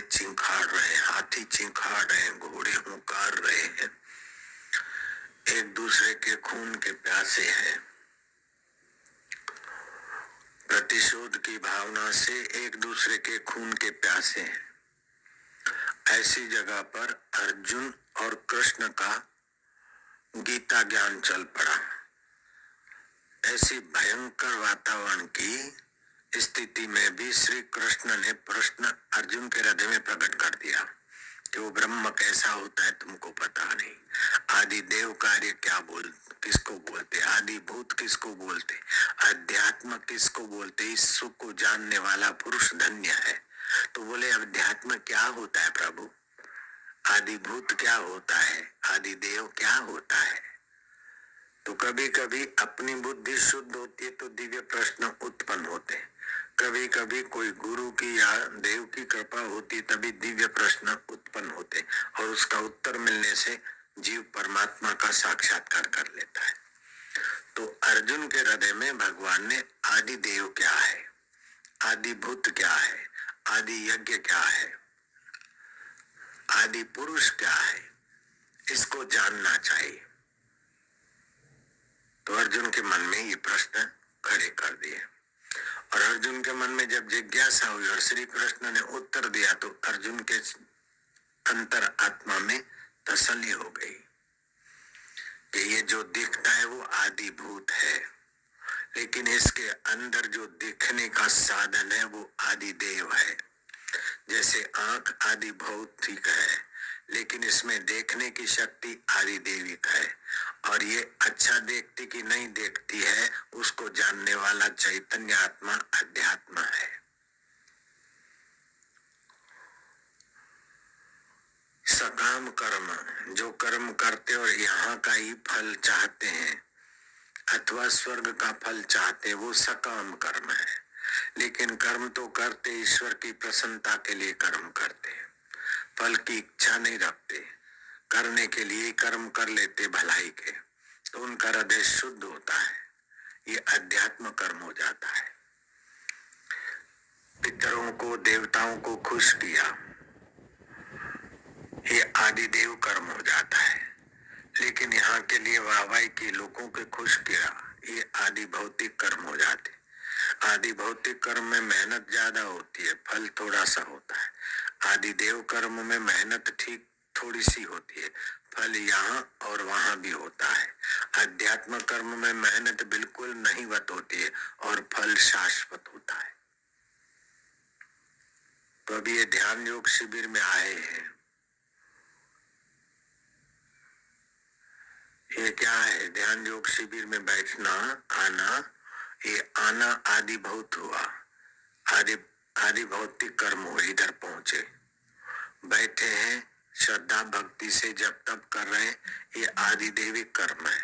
चिंखाड़ रहे हैं, हाथी चिंखाड़ रहे हैं, घोड़े हुंकार रहे हैं, एक दूसरे के खून के प्यासे हैं, प्रतिशोध की भावना से एक दूसरे के खून के प्यासे हैं। ऐसी जगह पर अर्जुन और कृष्ण का गीता ज्ञान चल पड़ा। ऐसी भयंकर वातावरण की स्थिति में भी श्री कृष्ण ने प्रश्न अर्जुन के हृदय में प्रकट कर दिया कि वो ब्रह्म कैसा होता है तुमको पता नहीं। आदि देव कार्य क्या किसको बोलते, आदि भूत किसको बोलते, अध्यात्म किसको बोलते, इस सुख को जानने वाला पुरुष धन्य है। तो बोले अध्यात्म क्या होता है प्रभु, आदि भूत क्या होता है, आदि देव क्या होता है। तो कभी कभी अपनी बुद्धि शुद्ध होती है तो दिव्य प्रश्न उत्पन्न होते हैं, कभी कभी कोई गुरु की या देव की कृपा होती तभी दिव्य प्रश्न उत्पन्न होते और उसका उत्तर मिलने से जीव परमात्मा का साक्षात्कार कर लेता है। तो अर्जुन के हृदय में भगवान ने आदि देव क्या है, आदि भूत क्या है, आदि यज्ञ क्या है, आदि पुरुष क्या है, इसको जानना चाहिए। तो अर्जुन के मन में ये प्रश्न खड़े कर दिए और अर्जुन के मन में जब जिज्ञासा हुई और श्री कृष्ण ने उत्तर दिया तो अर्जुन के अंतर आत्मा में तसल्ली हो गई कि ये जो दिखता है वो आदि भूत है, लेकिन इसके अंदर जो दिखने का साधन है वो आदि देव है। जैसे आंख आदि भौतिक है लेकिन इसमें देखने की शक्ति आदि देविक है, और ये अच्छा देखती कि नहीं देखती है उसको जानने वाला चैतन्य आत्मा अध्यात्म है। सकाम कर्म, जो कर्म करते और यहाँ का ही फल चाहते हैं अथवा स्वर्ग का फल चाहते वो सकाम कर्म है। लेकिन कर्म तो करते ईश्वर की प्रसन्नता के लिए कर्म करते, फल की इच्छा नहीं रखते, करने के लिए कर्म कर लेते भलाई के, तो उनका हृदय शुद्ध होता है, ये अध्यात्म कर्म हो जाता है। पितरों को देवताओं को खुश किया, ये आदि देव कर्म हो जाता है। लेकिन यहाँ के लिए वाहवाही की लोगों के खुश किया, ये आदि भौतिक कर्म हो जाते। आदि भौतिक कर्म में मेहनत ज्यादा होती है, फल थोड़ा सा होता है। आदि देव कर्म में मेहनत ठीक थोड़ी सी होती है, फल यहाँ और वहां भी होता है। अध्यात्म कर्म में मेहनत बिल्कुल नहींवत होती है और फल शाश्वत होता है। तो अभी ये ध्यान योग शिविर में आए हैं, ये क्या है, ध्यान योग शिविर में बैठना आना, ये आना आदि भौत हुआ, आदि भौतिक कर्म हुए, इधर पहुंचे बैठे हैं श्रद्धा भक्ति से जब तब कर रहे हैं, ये आदि देविक कर्म है।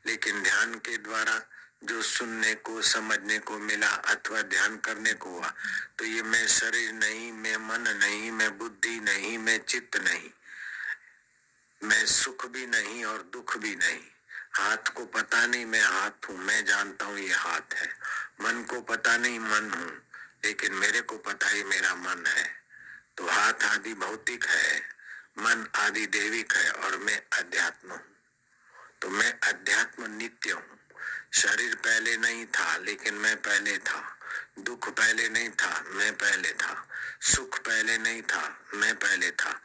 लेकिन ध्यान के द्वारा जो सुनने को समझने को मिला अथवा ध्यान करने को हुआ, तो ये मैं शरीर नहीं, मैं मन नहीं, मैं बुद्धि नहीं, मैं चित्त नहीं, मैं सुख भी नहीं और दुख भी नहीं, हाथ को पता नहीं मैं हाथ हूं, मैं जानता हूं ये हाथ है, मन को पता नहीं मन हूं, लेकिन मेरे को पता ही मेरा मन है। तो हाथ आदि भौतिक है, मन आदि देविक है और मैं अध्यात्म हूं। तो मैं अध्यात्म नित्य हूं। शरीर पहले नहीं था लेकिन मैं पहले था, दुख पहले नहीं था मैं पहले था, सुख पहले नहीं था मैं पहले था।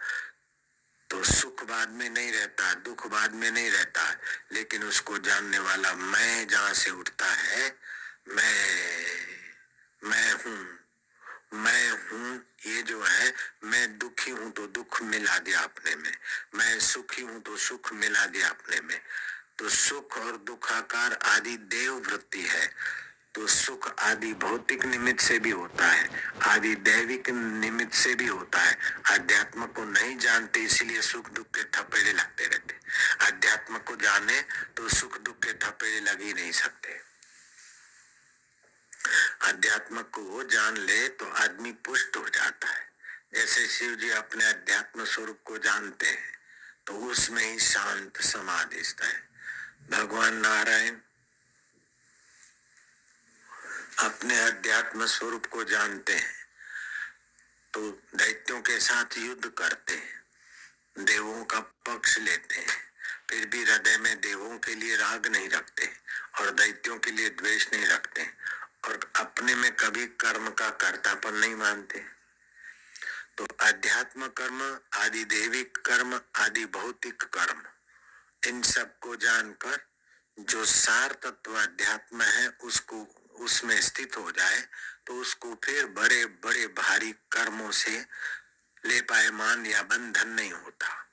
तो सुख बाद में नहीं रहता, दुख बाद में नहीं रहता, लेकिन उसको जानने वाला मैं जहां से उठता है, मैं हूं, ये जो है, मैं दुखी हूं तो दुख मिला दिया अपने में, मैं सुखी हूं तो सुख मिला दिया अपने में। तो सुख और दुखाकार आदि देव वृत्ति है। तो सुख आदि भौतिक निमित्त से भी होता है, आदि दैविक निमित्त से भी होता है। अध्यात्म को नहीं जानते इसलिए सुख दुख के थपेड़े लगते रहते, अध्यात्म को जाने तो सुख दुख के थपेड़े लग ही नहीं सकते। अध्यात्म को जान ले तो आदमी पुष्ट हो जाता है। जैसे शिव जी अपने अध्यात्म स्वरूप को जानते हैं तो उसमें ही शांत समाधि है। भगवान नारायण अपने अध्यात्म स्वरूप को जानते हैं तो दैत्यों के साथ युद्ध करते, देवों का पक्ष लेते, फिर भी हृदय में देवों के लिए राग नहीं रखते और दैत्यों के लिए द्वेष नहीं रखते और अपने में कभी कर्म का कर्तापन नहीं मानते। तो अध्यात्म कर्म, आदि दैविक कर्म, आदि भौतिक कर्म, इन सब को जानकर जो सार तत्व अध्यात्म है उसको उसमें स्थित हो जाए तो उसको फिर बड़े बड़े भारी कर्मों से लेपायमान या बंधन नहीं होता।